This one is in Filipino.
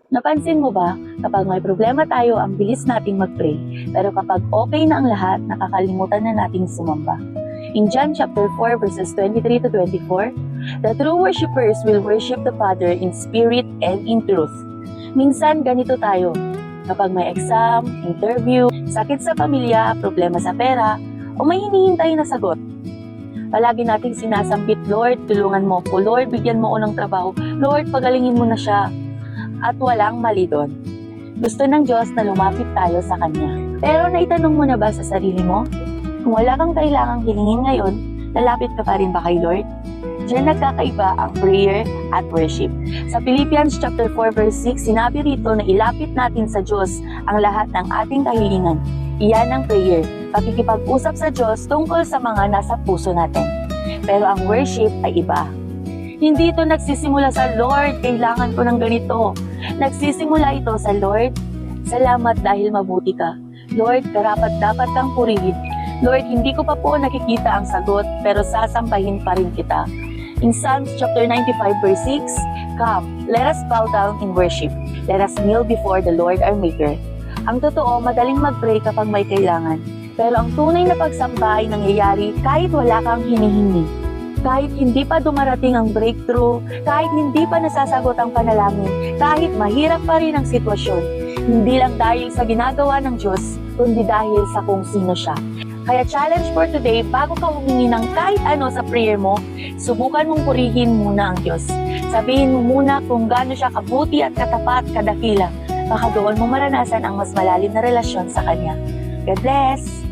Napansin mo ba, kapag may problema tayo, ang bilis nating mag-pray. Pero kapag okay na ang lahat, nakakalimutan na nating sumamba. In John chapter 4 verses 23 to 24, the true worshipers will worship the Father in spirit and in truth. Minsan ganito tayo. Kapag may exam, interview, sakit sa pamilya, problema sa pera, o may hinihintay na sagot. Palagi nating sinasambit, Lord, tulungan mo ko. Lord, bigyan mo ko ng trabaho. Lord, pagalingin mo na siya. At walang mali doon. Gusto ng Diyos na lumapit tayo sa Kanya. Pero naitanong mo na ba sa sarili mo? Kung wala kang kailangang hilingin ngayon, lalapit ka pa rin ba kay Lord? Diyan nagkakaiba ang prayer at worship. Sa Philippians chapter 4 verse 6, sinabi rito na ilapit natin sa Diyos ang lahat ng ating kahilingan. Iyan ang prayer, pakikipag-usap sa Diyos tungkol sa mga nasa puso natin. Pero ang worship ay iba. Hindi ito nagsisimula sa Lord, kailangan ko ng ganito. Nagsisimula ito sa Lord, salamat dahil mabuti ka. Lord, karapat-dapat kang purihin. Lord, hindi ko pa po nakikita ang sagot, pero sasambahin pa rin kita. In Psalms chapter 95 verse 6, come, let us bow down in worship. Let us kneel before the Lord our Maker. Ang totoo, madaling mag-pray kapag may kailangan. Pero ang tunay na pagsamba ay nangyayari kahit wala kang hinihingi. Kahit hindi pa dumarating ang breakthrough, kahit hindi pa nasasagot ang panalangin, kahit mahirap pa rin ang sitwasyon, hindi lang dahil sa ginagawa ng Diyos, kundi dahil sa kung sino siya. Kaya challenge for today, bago ka humingi ng kahit ano sa prayer mo, subukan mong purihin muna ang Diyos. Sabihin mo muna kung gaano siya kabuti at katapat, kadakila. Baka doon mo maranasan ang mas malalim na relasyon sa Kanya. God bless!